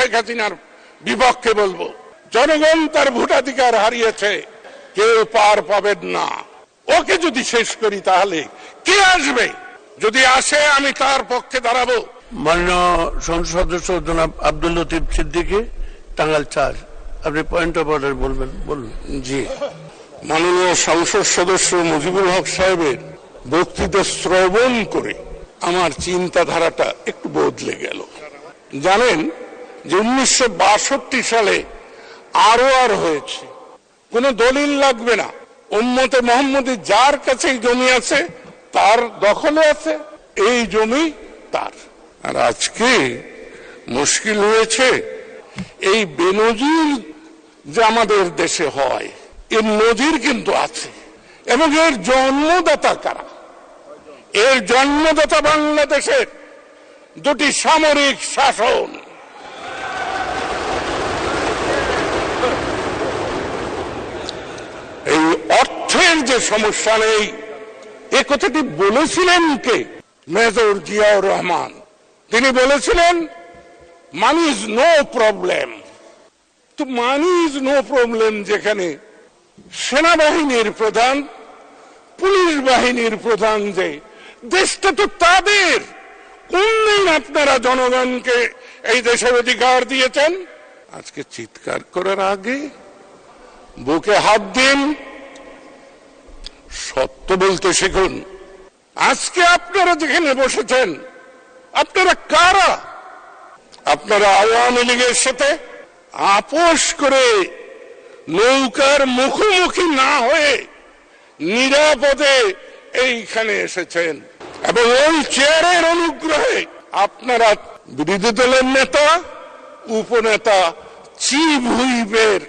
শেখ হাসিনার বিপক্ষে বলবো। জনগণ তার ভোটাধিকার হারিয়েছে, কেউ পার পাবেন না। ওকে যদি শেষ করি তাহলে কে আসবে? যদি আসে আমি তার পক্ষে দাঁড়াবো। মাননীয় সংসদ সদস্য জনাব আব্দুল লতিফ সিদ্দিকী, টাঙ্গাইল ৪। আপনি পয়েন্ট অফ অর্ডার বলবেন, বলুন। জি, মাননীয় সংসদ সদস্য মুজিবুল হক সাহেবের বক্তৃতা শ্রবণ করে আমার চিন্তাধারাটা একটু বদলে গেল। জানেন যে 1962 সালে আর হয়েছে, কোন দলিল লাগবে না, উম্মতে মোহাম্মদী যার কাছে জমি আছে তার দখলে আছে, এই জমি তার। আর আজকে মুশকিল হয়েছে, এই বেনজির যে আমাদের দেশে হয়, এর নজির কিন্তু আছে। এবং এর জন্মদাতা কারা? এর জন্মদাতা বাংলাদেশের দুটি সামরিক শাসন। এই অর্থের যে সমস্যা নেই, এ কথাটি বলেছিলেন কে? মেজর জিয়াউর রহমান। তিনি বলেছিলেন মানি ইজ নো প্রবলেম। তো মানি ইজ নো প্রবলেম যেখানে সেনাবাহিনীর প্রধান, পুলিশ বাহিনীর প্রধান, যে দেশটা তো তাদের, কোন দিন আপনারা জনগণকে এই দেশের অধিকার দিয়েছেন? আজকে চিৎকার করার আগে বুকে হাত দিন, সত্য বলতে শিখুন। আজকে আপনারা যেখানে বসেছেন, আপনারা কারা? আপনারা আওয়ামী লীগের সাথে আপোষ করে নৌকার মুখোমুখি না হয়ে নিরাপদে এইখানে এসেছেন, এবং ওই চেয়ারের অনুগ্রহে আপনারা বিরোধী দলের নেতা, উপনেতা, চিফ হুইপের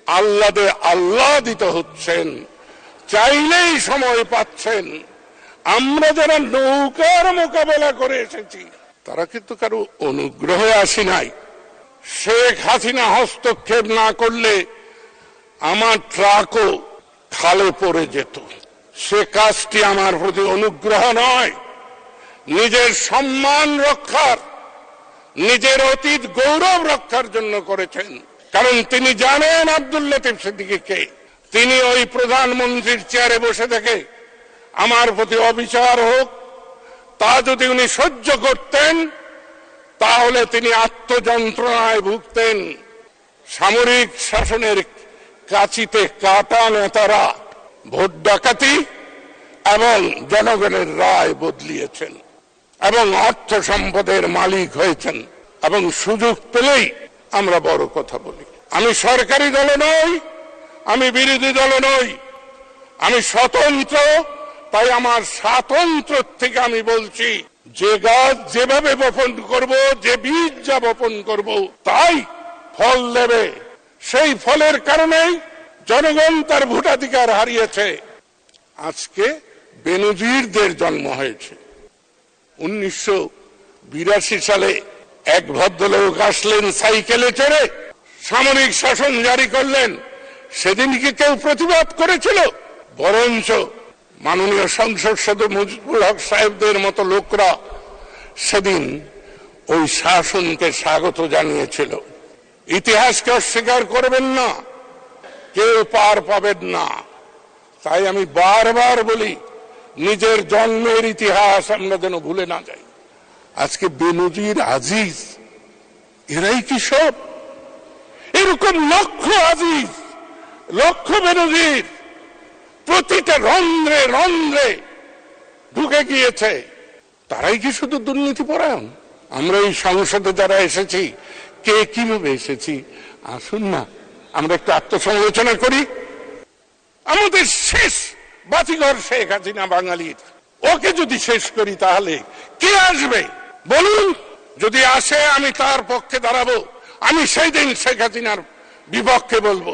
আহ্লাদিত হচ্ছেন, চাইলেই সময় পাচ্ছেন। আমরা যারা নৌকার মোকাবেলা করে এসেছি তারা কিন্তু কারো অনুগ্রহে আসি নাই। শেখ হাসিনা হস্তক্ষেপ না করলে আমার ট্রাকও খালে পড়ে যেত। সে কাজটি আমার প্রতি অনুগ্রহ নয়, নিজের সম্মান রক্ষার, নিজের অতীত গৌরব রক্ষার জন্য করেছেন। কারণ তিনি জানেন আব্দুল লতিফ সিদ্দিকী কে। তিনি ওই প্রধানমন্ত্রীর চেয়ারে বসে থেকে আমার প্রতি অবিচার হোক, তা যদি উনি সহ্য করতেন তাহলে তিনি আত্মযন্ত্রণায় ভুগতেন। সামরিক শাসনের কাঁচিতে কাটা নেতারা ভোট ডাকাতি এবং জনগণের রায় বদলিয়েছেন এবং অর্থ সম্পদের মালিক হয়েছেন, এবং সুযোগ পেলেই আমরা বড় কথা বলি। আমি সরকারি দলে নই, আমি বিরোধী দলে নই, আমি স্বতন্ত্র। তাই আমার স্বাতন্ত্র থেকে আমি বলছি, যে গাছ যেভাবে বপন করব, যে বীজ যা বপন করব তাই ফল দেবে। সেই ফলের কারণেই জনগণ তার ভোটাধিকার হারিয়েছে। আজকে বেনজিরদের জন্ম হয়েছে। 1982 সালে এক ভদ্রলোক আসলেন সাইকেলে চড়ে, সামরিক শাসন জারি করলেন। সেদিন কি কেউ প্রতিবাদ করেছিল? বরঞ্চ মাননীয় সংসদ সদস্য মুজিবুল হক সাহেবদের মতো লোকরা সেদিন ওই শাসনকে স্বাগত জানিয়েছিল। ইতিহাসকে অস্বীকার করবেন না, কেউ পার পাবেন না। তাই আমি বারবার বলি, নিজের জন্মের ইতিহাস আমরা যেন ভুলে না যাই। আজকে বেনজির, আজিজ, এরাই কি সব? এরকম লক্ষ আজিজ, লক্ষ বেনজির প্রতিটা রন্ধ্রে রন্ধ্রে ঢুকে গিয়েছে। তারাই কি শুধু দুর্নীতি পরায়ণ? আমরা এই সংসদে যারা এসেছি, কে কিভাবে এসেছি? আসুন না আমরা একটু আত্মসমালোচনা করি। আমাদের শেষ বাতিঘর শেখ হাসিনা বাঙালির। ওকে যদি শেষ করি তাহলে কে আসবে বলুন? যদি আসে আমি তার পক্ষে দাঁড়াবো। আমি সেই দিন শেখ হাসিনার বিপক্ষে বলবো।